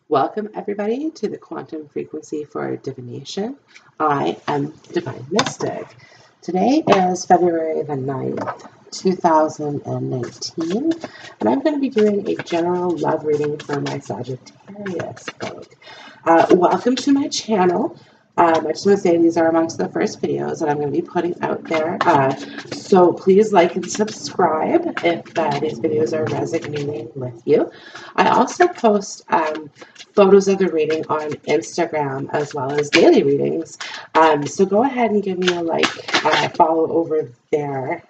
Welcome everybody to the quantum frequency for divination. I am Divine Mystic. Today is February the 9th, 2019, and I'm going to be doing a general love reading for my Sagittarius folk. Welcome to my channel. I just want to say these are amongst the first videos that I'm going to be putting out there. So please like and subscribe if these videos are resonating with you. I also post photos of the reading on Instagram as well as daily readings. So go ahead and give me a like, follow over there.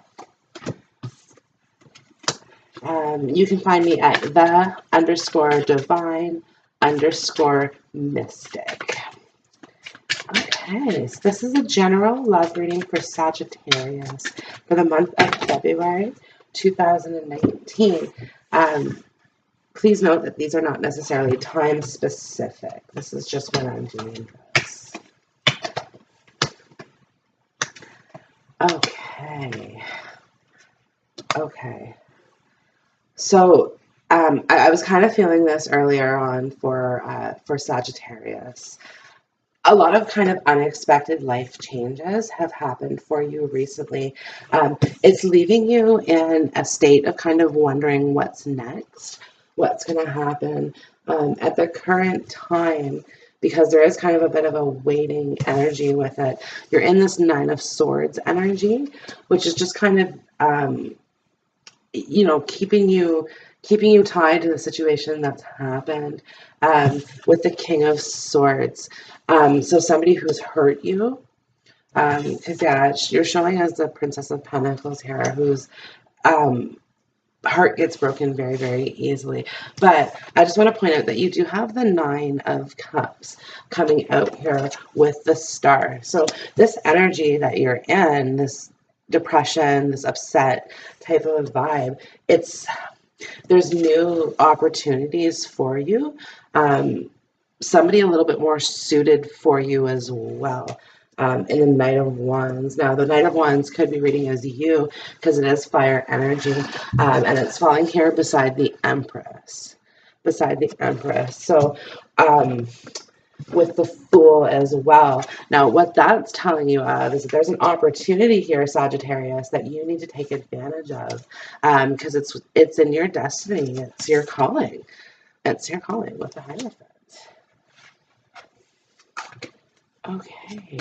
You can find me at the_divine_mystic. Okay, so this is a general love reading for Sagittarius for the month of February 2019. Please note that these are not necessarily time specific. This is just when I'm doing this. Okay. So I was kind of feeling this earlier on for Sagittarius. A lot of kind of unexpected life changes have happened for you recently. It's leaving you in a state of kind of wondering what's next, what's going to happen at the current time, because there is kind of a bit of a waiting energy with it. You're in this Nine of Swords energy, which is just kind of, keeping you tied to the situation that's happened with the King of Swords. So somebody who's hurt you, because you're showing as the Princess of Pentacles here, whose heart gets broken very, very easily. But I just want to point out that you do have the Nine of Cups coming out here with the Star. So this energy that you're in, this depression, this upset type of vibe, there's new opportunities for you. Somebody a little bit more suited for you as well. In the Knight of Wands. Now, the Knight of Wands could be reading as you because it is fire energy, and it's falling here beside the Empress. So, with the Fool as well. Now, what that's telling you of is that there's an opportunity here, Sagittarius, that you need to take advantage of, because it's in your destiny. It's your calling. It's your calling with the Hierophant. Okay.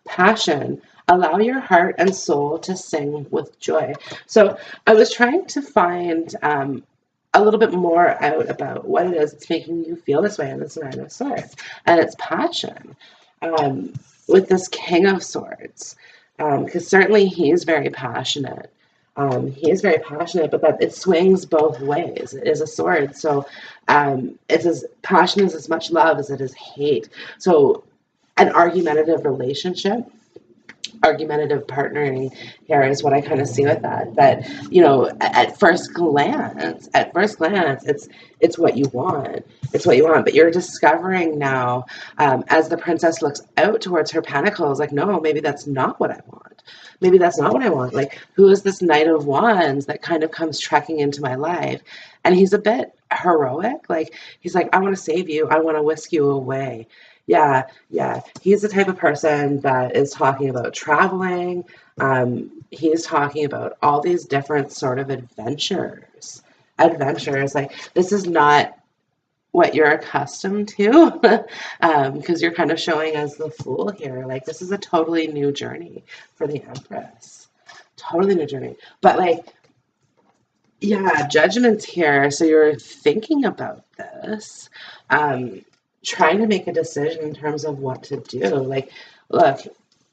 Passion. Allow your heart and soul to sing with joy. So I was trying to find a little bit more out about what it is that's making you feel this way in this Nine of Swords. And it's passion with this King of Swords. Because certainly he's very passionate. He is very passionate, but that it swings both ways. It is a sword, so it's as passion is as much love as it is hate. So an argumentative relationship, argumentative partnering here is what I kind of see with that. That, at first glance, it's what you want. It's what you want, but you're discovering now, as the princess looks out towards her pentacles, like, no, maybe that's not what I want. Maybe that's not what I want. Like, who is this Knight of Wands that kind of comes trekking into my life? And he's a bit heroic. Like, he's like, I want to save you. I want to whisk you away. Yeah. He's the type of person that is talking about traveling. He's talking about all these different sort of adventures. Like, this is not what you're accustomed to, because you're kind of showing as the Fool here. Like, this is a totally new journey for the Empress. Totally new journey. But, like, Judgment's here. So you're thinking about this, trying to make a decision in terms of what to do. Like, look,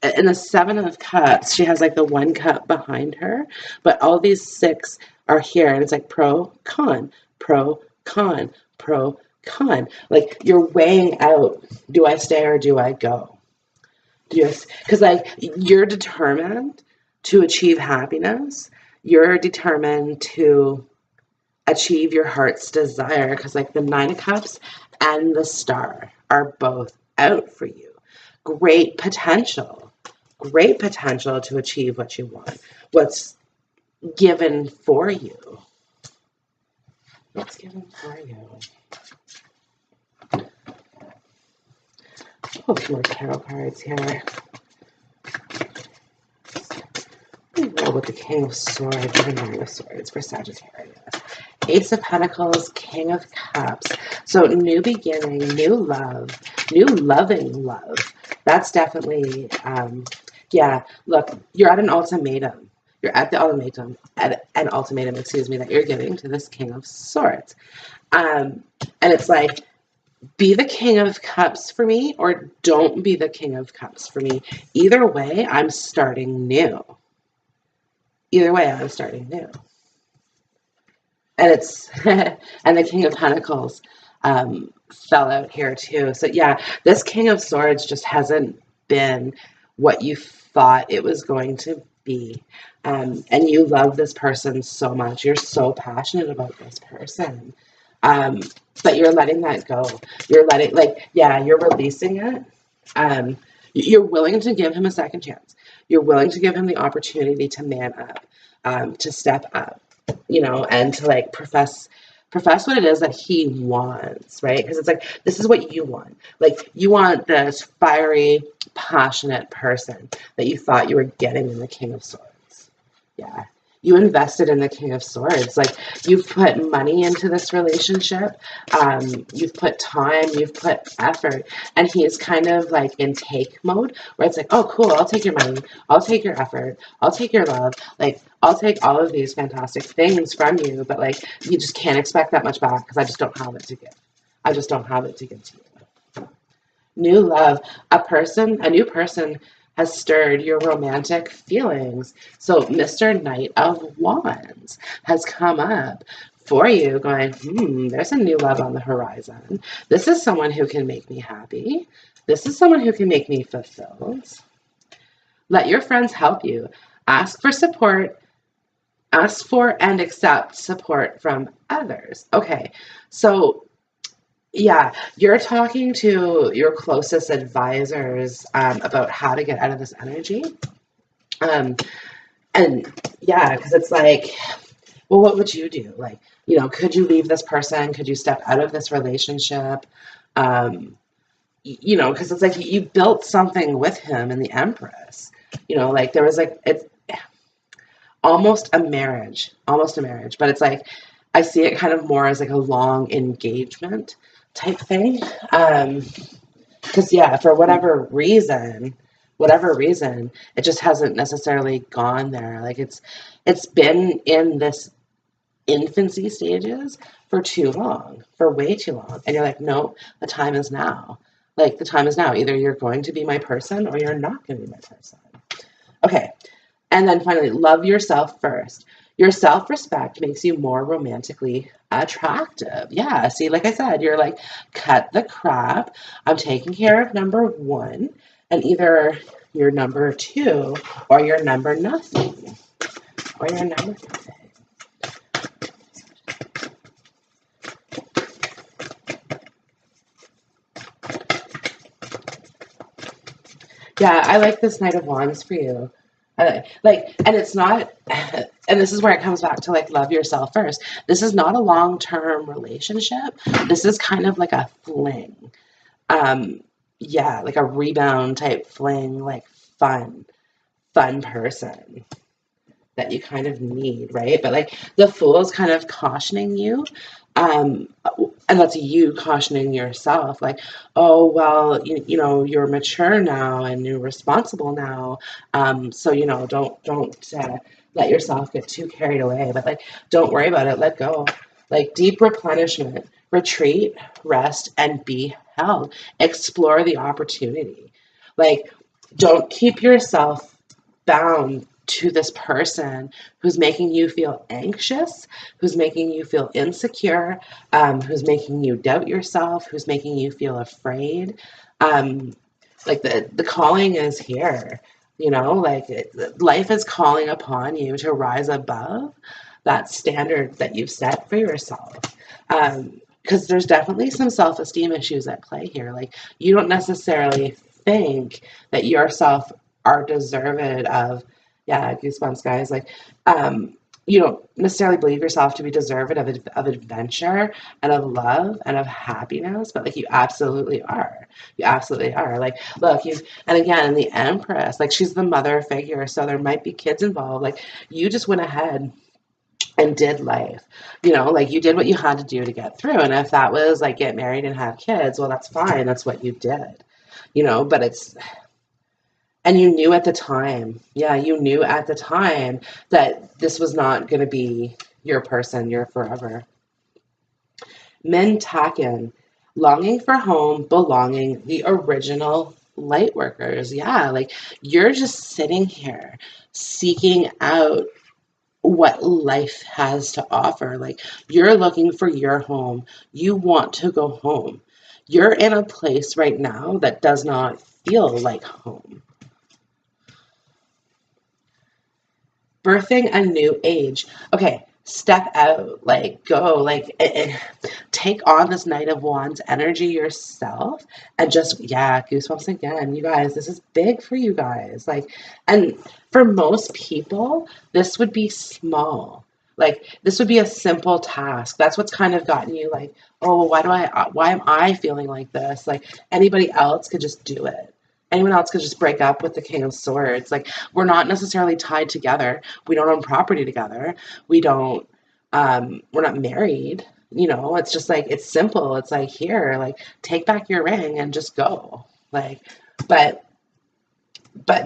in the Seven of Cups, she has like the one cup behind her, but all these six are here, and it's like pro, con, pro, con, pro, con. Like, you're weighing out, do I stay or do I go? Because, like, you're determined to achieve happiness. You're determined to achieve your heart's desire, because, like, the Nine of Cups and the Star are both out for you. Great potential to achieve what you want, what's given for you. What's given for you? Oh, a few more tarot cards here. Roll with the King of Swords and the Nine of Swords for Sagittarius. Ace of Pentacles, King of Cups. So new beginning, new love, new loving love. That's definitely, yeah, look, you're at an ultimatum. You're at the ultimatum, at an ultimatum, excuse me, that you're giving to this King of Swords. And it's like, be the King of Cups for me, or don't be the King of Cups for me. Either way, I'm starting new. Either way, I'm starting new. And it's, and the King of Pentacles fell out here too. So yeah, this King of Swords just hasn't been what you thought it was going to be. And you love this person so much. You're so passionate about this person. But you're letting that go. You're letting, like, yeah, you're releasing it. You're willing to give him a second chance. You're willing to give him the opportunity to man up, to step up, you know, and to like profess what it is that he wants, right? Because it's like, this is what you want. Like, you want this fiery, passionate person that you thought you were getting in the King of Swords. Yeah. You invested in the King of Swords. Like, you've put money into this relationship. You've put time, you've put effort. And he is kind of like in take mode, where it's like, oh, cool, I'll take your money. I'll take your effort. I'll take your love. Like, I'll take all of these fantastic things from you. But like, you just can't expect that much back because I just don't have it to give. I just don't have it to give to you. New love. A new person has stirred your romantic feelings. So Mr. Knight of Wands has come up for you going, there's a new love on the horizon. This is someone who can make me happy. This is someone who can make me fulfilled. Let your friends help you. Ask for support. Ask for and accept support from others. Okay, so yeah, you're talking to your closest advisors about how to get out of this energy. And yeah, because it's like, well, what would you do? Like, you know, could you leave this person? Could you step out of this relationship? You know, because it's like you built something with him in the Empress. You know, like there was like, it's almost a marriage, but it's like, I see it kind of more as like a long engagement type thing. Because yeah, for whatever reason, it just hasn't necessarily gone there. Like it's been in this infancy stages for too long, for way too long. And you're like, no, the time is now. Like, the time is now. Either you're going to be my person or you're not going to be my person. Okay. And then finally, love yourself first. Your self-respect makes you more romantically attractive. Yeah, see, like I said, you're like, cut the crap. I'm taking care of number one, and either you're number two or you're number nothing. Or you're number nothing. Yeah, I like this Knight of Wands for you. Like, and it's not, and this is where it comes back to like, love yourself first. This is not a long-term relationship. This is kind of like a fling. Yeah, like a rebound type fling, like fun person that you kind of need, right? But like the Fool is kind of cautioning you, and that's you cautioning yourself, like, oh well, you know, you're mature now and you're responsible now, so you know, don't let yourself get too carried away. But like, don't worry about it. Let go. Like, deep replenishment, retreat, rest, and be held. Explore the opportunity. Like, don't keep yourself bound to this person who's making you feel anxious, who's making you feel insecure, who's making you doubt yourself, who's making you feel afraid. Like the calling is here, you know, like life is calling upon you to rise above that standard that you've set for yourself. Because there's definitely some self-esteem issues at play here. Like, you don't necessarily think that yourself are deserved of, yeah, goosebumps, guys. Like, you don't necessarily believe yourself to be deserving of adventure and of love and of happiness, but like you absolutely are. You absolutely are. Like, look, and again, the Empress, like she's the mother figure, so there might be kids involved. Like, you just went ahead and did life, like you did what you had to do to get through. And if that was like get married and have kids, well, that's fine. That's what you did, but and you knew at the time, yeah, you knew at the time that this was not going to be your person, your forever. Mintaken, longing for home, belonging, the original light workers. Yeah, like you're just sitting here seeking out what life has to offer. Like you're looking for your home. You want to go home. You're in a place right now that does not feel like home. Birthing a new age. Okay, step out, like go, like take on this Knight of Wands energy yourself and just, yeah, goosebumps again. You guys, this is big for you guys. Like, and for most people, this would be small. Like, this would be a simple task. That's what's kind of gotten you like, oh, why am I feeling like this? Like, anybody else could just do it. Anyone else could just break up with the King of Swords. Like, we're not necessarily tied together. We don't own property together. We don't, we're not married. It's just like, it's simple. It's like, here, like, take back your ring and just go. Like, but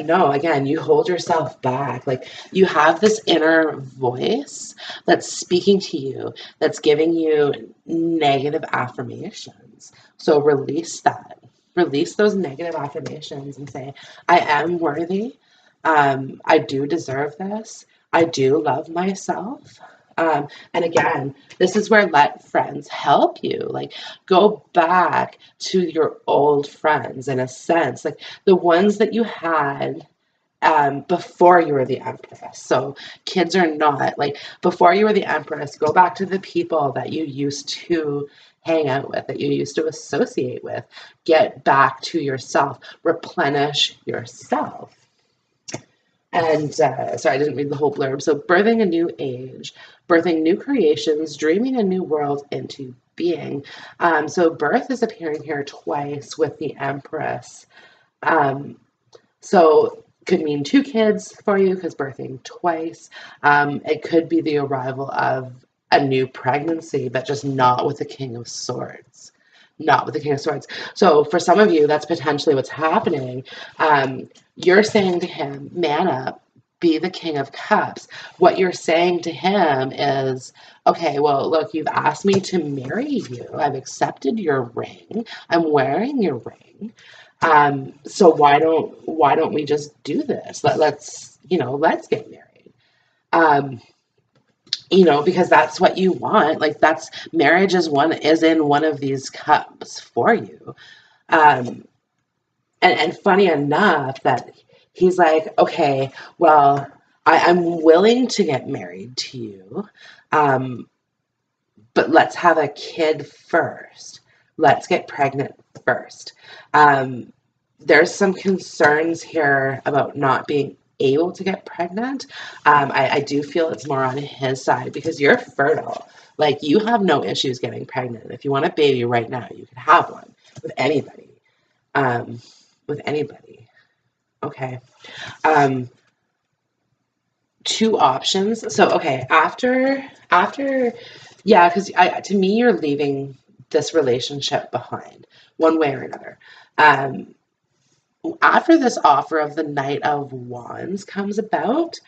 no, again, you hold yourself back. Like, you have this inner voice that's speaking to you, that's giving you negative affirmations. So release that. Release those negative affirmations and say, I am worthy. I do deserve this. I do love myself. And again, this is where let friends help you. Like, go back to your old friends in a sense, like the ones that you had before you were the Empress. So kids are not, like, before you were the Empress, go back to the people that you used to hang out with, that you used to associate with. Get back to yourself. Replenish yourself. And sorry, I didn't read the whole blurb. So, birthing a new age, birthing new creations, dreaming a new world into being. So, birth is appearing here twice with the Empress. So, could mean two kids for you because birthing twice. It could be the arrival of a new pregnancy, but just not with the King of Swords. Not with the King of Swords. So for some of you, that's potentially what's happening. You're saying to him, man up, be the King of Cups. What you're saying to him is, okay, well, look, you've asked me to marry you. I've accepted your ring. I'm wearing your ring. So why don't we just do this? Let's get married. Because that's what you want. Like, that's marriage is in one of these cups for you. And funny enough that he's like, okay, well, I'm willing to get married to you, but let's have a kid first. Let's get pregnant first. There's some concerns here about not being able to get pregnant. I do feel it's more on his side because you're fertile. Like, you have no issues getting pregnant. If you want a baby right now, you can have one with anybody. With anybody. Okay. Two options. So, okay, after, yeah, because to me, you're leaving this relationship behind one way or another. After this offer of the Knight of Wands comes about,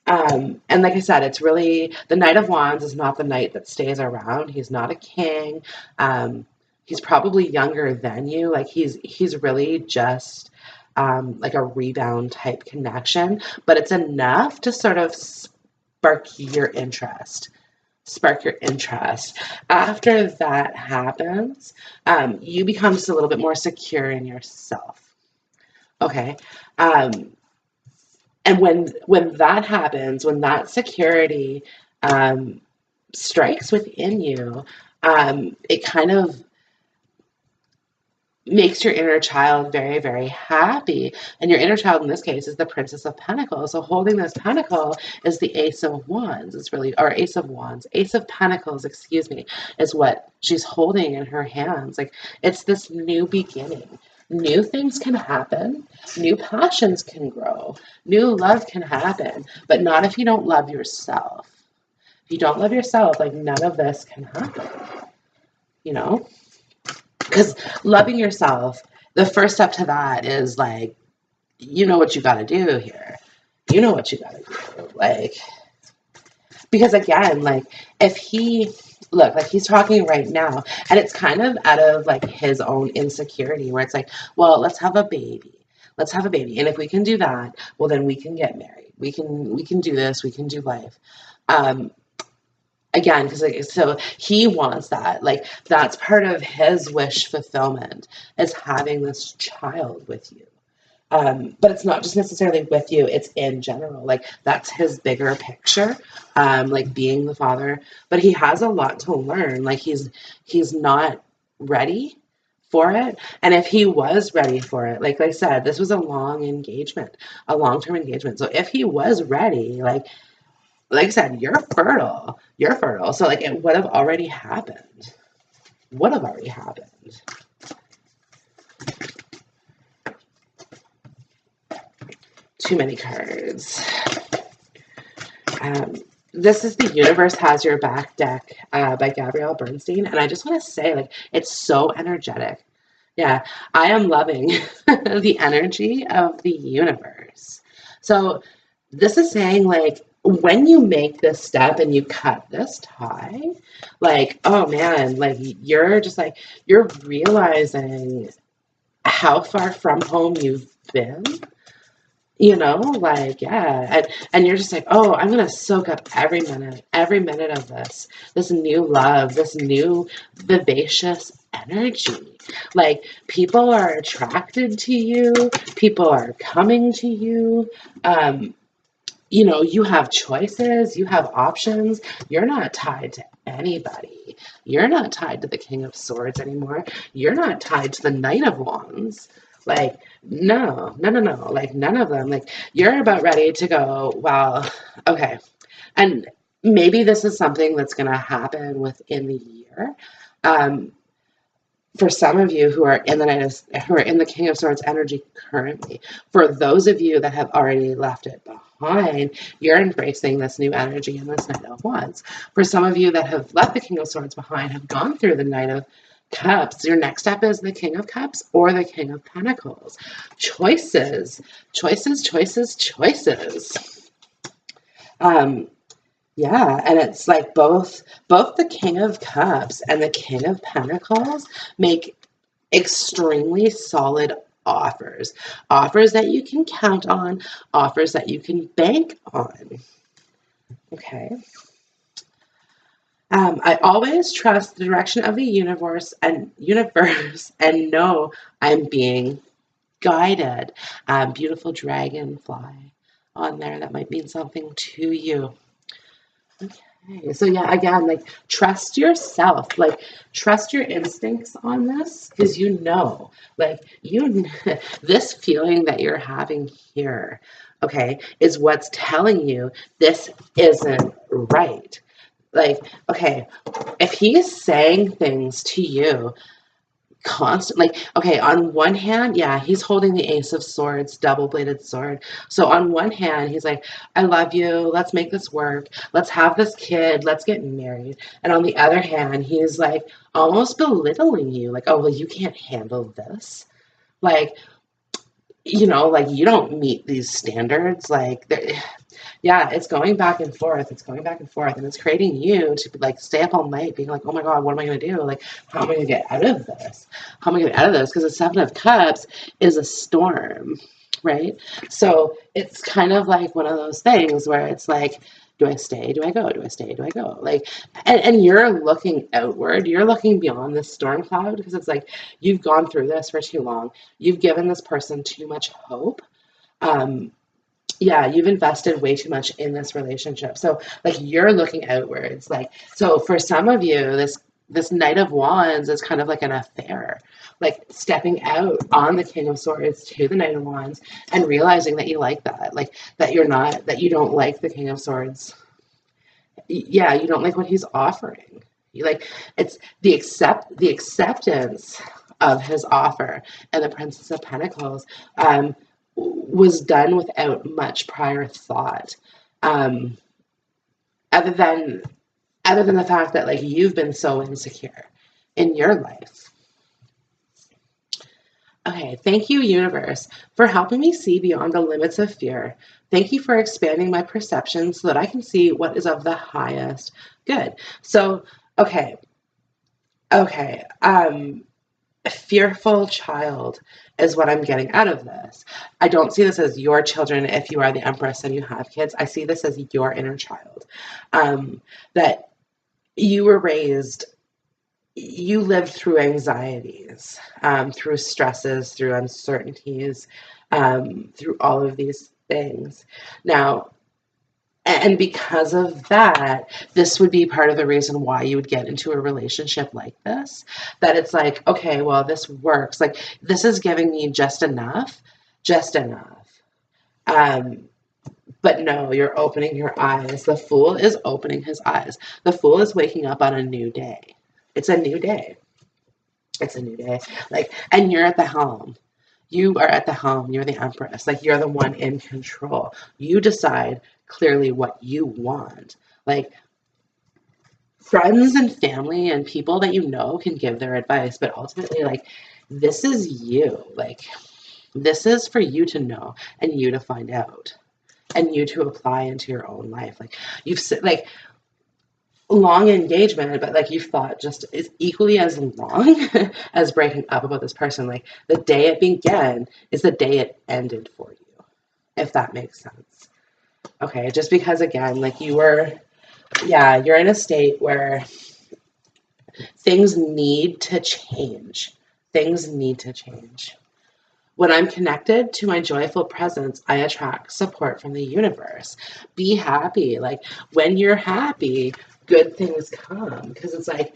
and like I said, it's really, the Knight of Wands is not the knight that stays around. He's not a king. He's probably younger than you. Like, he's really just like a rebound type connection, but it's enough to sort of spark your interest. After that happens, you become just a little bit more secure in yourself. Okay. And when that happens, when that security strikes within you, it kind of, makes your inner child very, very happy. And your inner child in this case is the Princess of Pentacles. So holding this pentacle is the Ace of Wands. It's really, or Ace of Wands, Ace of Pentacles, excuse me, is what she's holding in her hands. Like, it's this new beginning. New things can happen. New passions can grow. New love can happen, but not if you don't love yourself. If you don't love yourself, like, none of this can happen, you know? Because loving yourself, the first step to that is like, you know what you got to do here. You know what you got to do. Like, because again, like, if he, look, like, he's talking right now, and it's kind of out of like his own insecurity where it's like, well, let's have a baby. Let's have a baby. And if we can do that, well, then we can get married. We can do this. We can do life. Again, because like, so he wants that, like, that's part of his wish fulfillment, is having this child with you. But it's not just necessarily with you, it's in general, like, that's his bigger picture, like being the father. But he has a lot to learn. Like, he's not ready for it. And if he was ready for it, like I said, this was a long engagement, a long-term engagement. So if he was ready, like I said, you're fertile. You're fertile. So, like, it would have already happened. Would have already happened. Too many cards. This is The Universe Has Your Back deck by Gabrielle Bernstein. And I just want to say, like, it's so energetic. Yeah, I am loving the energy of the universe. So this is saying, like, when you make this step and you cut this tie, like, oh man, like, you're just like, you're realizing how far from home you've been, you know, like, yeah. And you're just like, oh, I'm going to soak up every minute of this new love, this new vivacious energy. Like, people are attracted to you. People are coming to you. You know, you have choices, you have options. You're not tied to anybody. You're not tied to the King of Swords anymore. You're not tied to the Knight of Wands. Like, no. Like, none of them. Like, you're about ready to go, well, okay. And maybe this is something that's going to happen within the year. For some of you who are in the King of Swords energy currently, for those of you that have already left it behind, you're embracing this new energy and this Knight of Wands. For some of you that have left the King of Swords behind, have gone through the Knight of Cups, your next step is the King of Cups or the King of Pentacles. Choices. Yeah, and it's like both the King of Cups and the King of Pentacles make extremely solid offers. Offers that you can count on, offers that you can bank on. Okay. I always trust the direction of the universe and know I'm being guided. Beautiful dragonfly on there. That might mean something to you. Okay, so yeah, again, like, trust yourself, like, trust your instincts on this, because you know, like, this feeling that you're having here, okay, is what's telling you this isn't right. Like, okay, if he's saying things to you constantly, okay, on one hand, yeah, he's holding the Ace of Swords, double-bladed sword. So on one hand, he's like, I love you, let's make this work, let's have this kid, let's get married. And on the other hand, he's like almost belittling you, like, oh, well, you can't handle this. Like, you know, like, you don't meet these standards. Like, yeah, it's going back and forth. It's going back and forth, and it's creating you to, like, stay up all night being like, oh my God, what am I going to do? Like, how am I going to get out of this? How am I going to get out of this? Because the Seven of Cups is a storm, right? So it's kind of like one of those things where it's like, do I stay? Do I go? Do I stay? Do I go? Like, and you're looking outward. You're looking beyond this storm cloud, because it's like, you've gone through this for too long. You've given this person too much hope. Yeah, you've invested way too much in this relationship. So, like, you're looking outwards. Like, so for some of you, this Knight of Wands is kind of like an affair, like stepping out on the King of Swords to the Knight of Wands and realizing that you like that, like that you don't like the King of Swords. Yeah, you don't like what he's offering. You like, it's the acceptance of his offer, and the Princess of Pentacles was done without much prior thought, um, other than the fact that like you've been so insecure in your life. Okay, thank you, universe, for helping me see beyond the limits of fear. Thank you for expanding my perception so that I can see what is of the highest good. So, okay, okay, fearful child is what I'm getting out of this. I don't see this as your children if you are the Empress and you have kids. I see this as your inner child. That you were raised, you lived through anxieties, through stresses, through uncertainties, through all of these things. Now, and because of that, this would be part of the reason why you would get into a relationship like this. That it's like, okay, well, this works. Like, this is giving me just enough, just enough. But no, you're opening your eyes. The Fool is opening his eyes. The Fool is waking up on a new day. It's a new day. It's a new day. Like, and you're at the helm. You are at the helm. You're the Empress. Like, you're the one in control. You decide clearly what you want. Like, friends and family and people that you know can give their advice, but ultimately, like, this is you. Like, this is for you to know and you to find out and you to apply into your own life. Like, you've like long engagement, but like you've thought just is equally as long as breaking up about this person. Like, the day it began is the day it ended for you, if that makes sense. Okay, just because again, like you're in a state where things need to change. Things need to change. When I'm connected to my joyful presence, I attract support from the universe. Be happy. Like, when you're happy, good things come. Because it's like,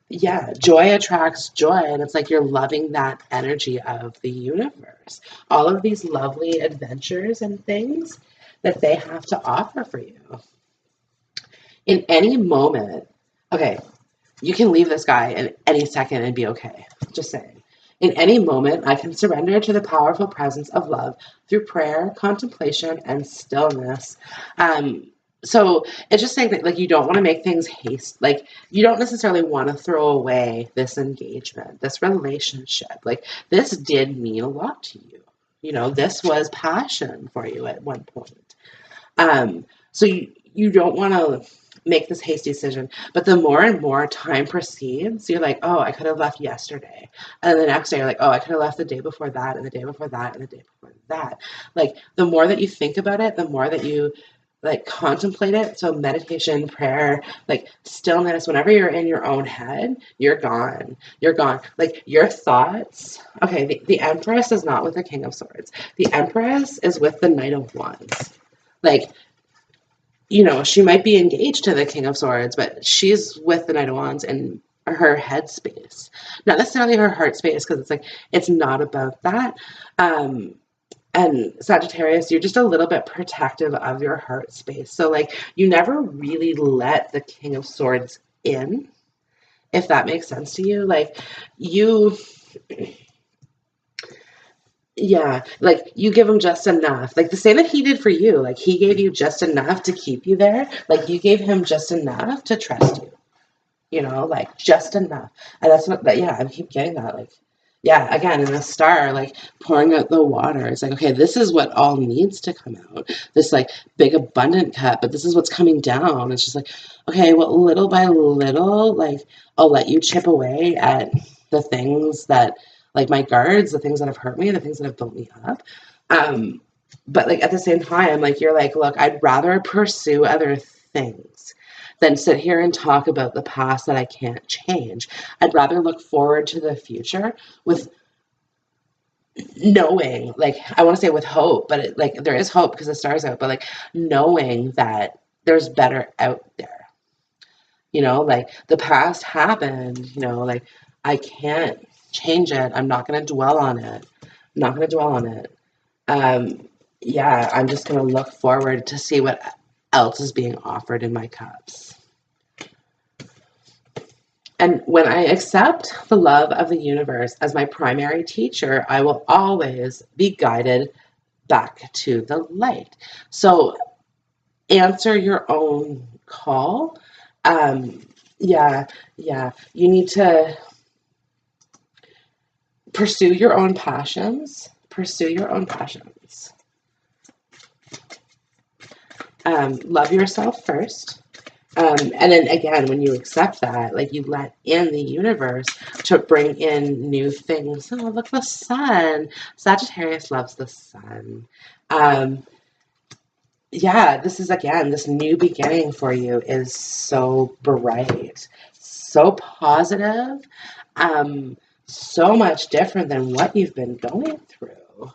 yeah, joy attracts joy. And it's like you're loving that energy of the universe. All of these lovely adventures and things that they have to offer for you. In any moment, okay, you can leave this guy in any second and be okay. Just saying. In any moment, I can surrender to the powerful presence of love through prayer, contemplation, and stillness. So it's just saying that, like, you don't want to make things haste. Like, you don't necessarily want to throw away this engagement, this relationship. Like, this did mean a lot to you. You know, this was passion for you at one point. So you don't want to make this hasty decision, but the more and more time proceeds, you're like, oh, I could have left yesterday, and the next day you're like, oh, I could have left the day before that, and the day before that, and the day before that. Like, the more that you think about it, the more that you like contemplate it. So meditation, prayer, like stillness, whenever you're in your own head, you're gone. Like, your thoughts. Okay, the Empress is not with the King of Swords. The Empress is with the Knight of Wands. Like, you know, she might be engaged to the King of Swords, but she's with the Knight of Wands in her head space. Not necessarily her heart space, because it's like, it's not about that. And Sagittarius, you're just a little bit protective of your heart space. So, like, you never really let the King of Swords in, if that makes sense to you. Like, you... Yeah, like, you give him just enough. Like, the same that he did for you. Like, he gave you just enough to keep you there. Like, you gave him just enough to trust you. You know, like, just enough. And that's what, yeah, I keep getting that. Like, yeah, again, in the star, like, pouring out the water. It's like, okay, this is what all needs to come out. This, like, big abundant cup, but this is what's coming down. It's just like, okay, well, little by little, like, I'll let you chip away at the things that, like, my guards, the things that have hurt me, the things that have built me up. But, like, at the same time, like, you're like, look, I'd rather pursue other things than sit here and talk about the past that I can't change. I'd rather look forward to the future with knowing, like, I want to say with hope, but it, like, there is hope because the star's out, but like knowing that there's better out there. You know, like the past happened, you know, like I can't change it. I'm not going to dwell on it. I'm not going to dwell on it. Yeah, I'm just going to look forward to see what else is being offered in my cups. And when I accept the love of the universe as my primary teacher, I will always be guided back to the light. So answer your own call. Yeah, you need to pursue your own passions. Pursue your own passions. Love yourself first. And then again, when you accept that, like you let in the universe to bring in new things. Oh, look, the sun. Sagittarius loves the sun. Yeah, this is again, this new beginning for you is so bright, so positive, so much different than what you've been going through.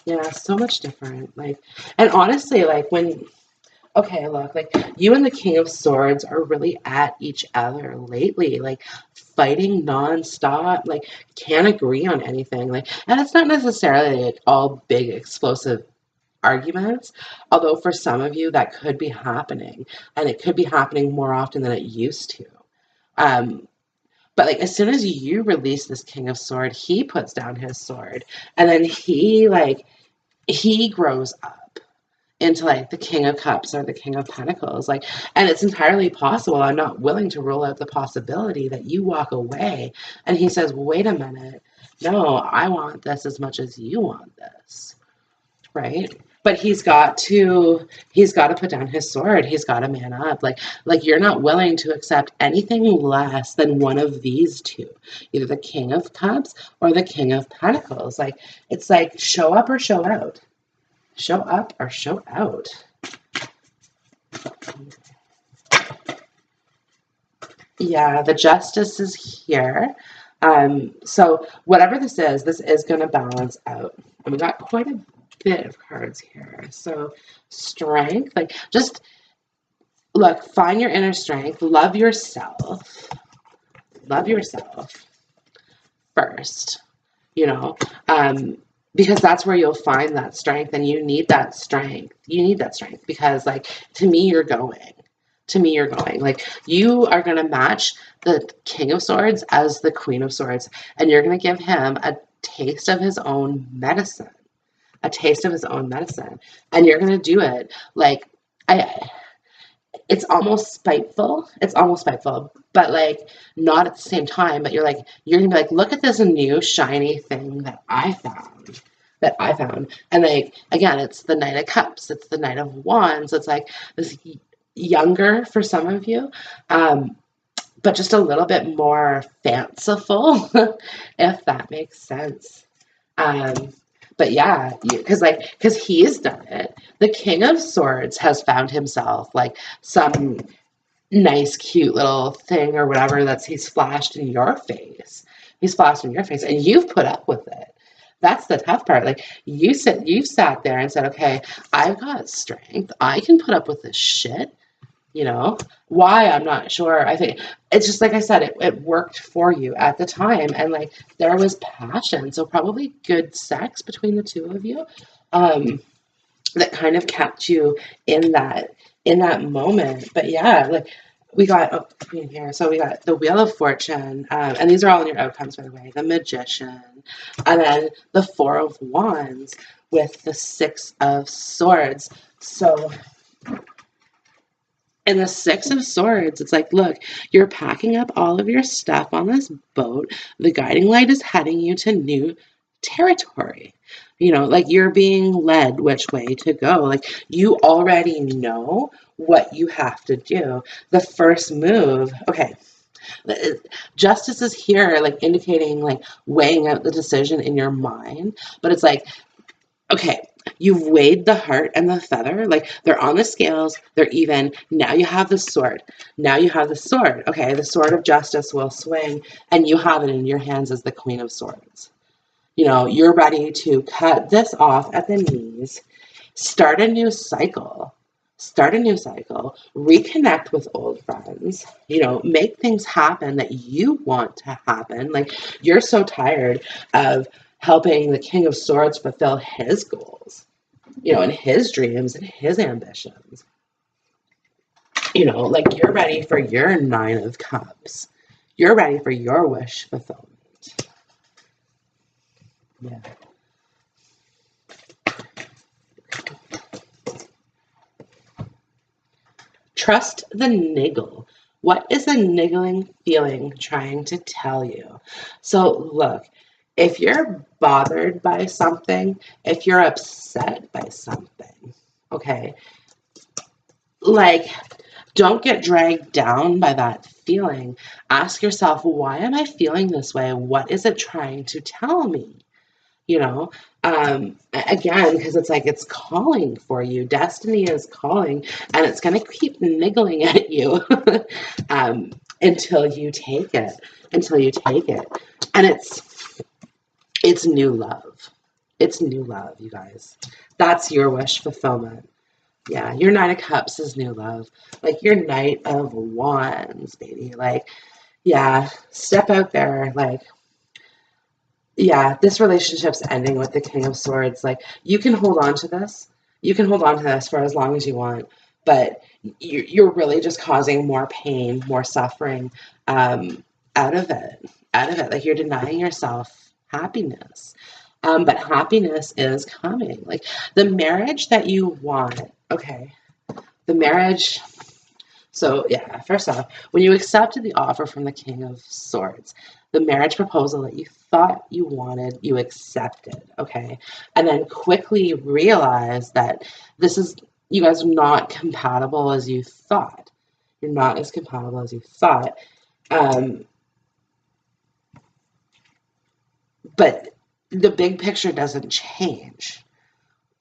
Yeah, so much different. Like, and honestly, like when, okay, look, like you and the King of Swords are really at each other lately, like fighting nonstop, like can't agree on anything. Like, and it's not necessarily like all big explosive arguments, although for some of you that could be happening, and it could be happening more often than it used to. But like as soon as you release this King of Sword, he puts down his sword, and then he grows up into like the King of Cups or the King of Pentacles. Like, and it's entirely possible. I'm not willing to rule out the possibility that you walk away and he says, wait a minute, no, I want this as much as you want this. Right? But he's got to put down his sword. He's got to man up. Like you're not willing to accept anything less than one of these two, either the King of Cups or the King of Pentacles. Like it's like show up or show out. Show up or show out. Yeah, the Justice is here. So whatever this is going to balance out. And we got quite a bit of cards here. So strength, like just look, find your inner strength, love yourself first, you know, because that's where you'll find that strength, and you need that strength. You need that strength because like to me you're going like you are going to match the King of Swords as the Queen of Swords, and you're going to give him a taste of his own medicine. And you're going to do it like it's almost spiteful, but like not at the same time, but you're gonna be like, look at this new shiny thing that I found. And like again, it's the Knight of Cups, it's the Knight of Wands, it's like this younger for some of you, but just a little bit more fanciful, if that makes sense. But yeah, because he's done it. The King of Swords has found himself like some nice, cute little thing or whatever he's flashed in your face. And you've put up with it. That's the tough part. Like you've sat there and said, okay, I've got strength. I can put up with this shit. You know, why? I'm not sure. I think it's just like I said, it worked for you at the time. And like there was passion. So probably good sex between the two of you that kind of kept you in that moment. But yeah, like we got in here. So we got the Wheel of Fortune. And these are all in your outcomes, by the way. The Magician. And then the Four of Wands with the Six of Swords. So and the Six of Swords, it's like, look, you're packing up all of your stuff on this boat. The guiding light is heading you to new territory. You know, like you're being led which way to go. Like you already know what you have to do. The first move, okay, Justice is here, like indicating, like weighing out the decision in your mind. But it's like, okay, you've weighed the heart and the feather, like they're on the scales, they're even. Now you have the sword. Okay, the sword of justice will swing, and you have it in your hands as the Queen of Swords. You know, you're ready to cut this off at the knees, start a new cycle, start a new cycle, reconnect with old friends, you know, make things happen that you want to happen. Like, you're so tired of helping the King of Swords fulfill his goals, you know, and his dreams and his ambitions. You know, like, you're ready for your Nine of Cups. You're ready for your wish fulfillment. Yeah. Trust the niggle. What is the niggling feeling trying to tell you? So, look, if you're bothered by something, if you're upset by something, okay, like, don't get dragged down by that feeling. Ask yourself, why am I feeling this way? What is it trying to tell me? You know, again, because it's like it's calling for you. Destiny is calling, and it's going to keep niggling at you until you take it. Until you take it, and it's new love. It's new love, you guys. That's your wish fulfillment. Yeah, your Nine of Cups is new love. Like, your Knight of Wands, baby. Like, yeah, step out there. Like, yeah, this relationship's ending with the King of Swords. Like, you can hold on to this. You can hold on to this for as long as you want, but you're really just causing more pain, more suffering out of it. Out of it. Like, you're denying yourself happiness. But happiness is coming. Like, the marriage that you want, okay, the marriage. So, yeah, first off, when you accepted the offer from the King of Swords, the marriage proposal that you thought you wanted, you accepted, okay? And then quickly realized that this is, you guys are not compatible as you thought. You're not as compatible as you thought. But the big picture doesn't change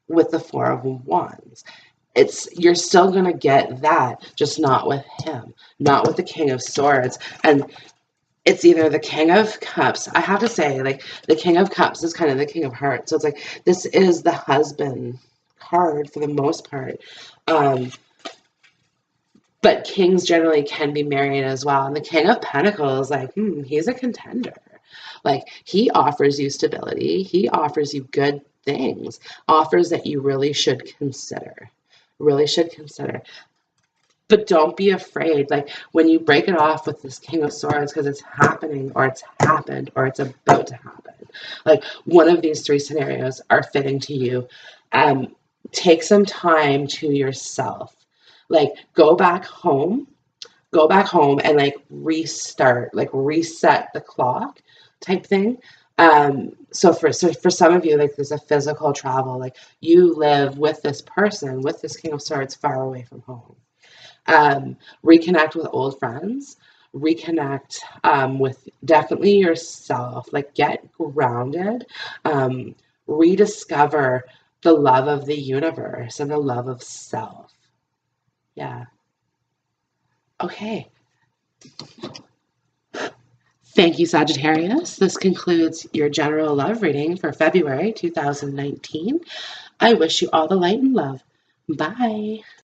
with the Four of Wands. You're still going to get that, just not with him, not with the King of Swords. And it's either the King of Cups. I have to say, like, the King of Cups is kind of the King of Hearts. So it's like, this is the husband card for the most part. But kings generally can be married as well. And the King of Pentacles, like, he's a contender. Like, he offers you stability. He offers you good things, offers that you really should consider. Really should consider. But don't be afraid. Like, when you break it off with this King of Swords, because it's happening, or it's happened, or it's about to happen. Like, one of these three scenarios are fitting to you. Take some time to yourself. Like, go back home and, like, restart, like, reset the clock type thing. So for some of you, like, there's a physical travel, like, you live with this person, with this King of Swords, far away from home. Reconnect with old friends, reconnect with definitely yourself, like, get grounded, rediscover the love of the universe and the love of self. Yeah. Okay. Thank you, Sagittarius. This concludes your general love reading for February 2019. I wish you all the light and love. Bye.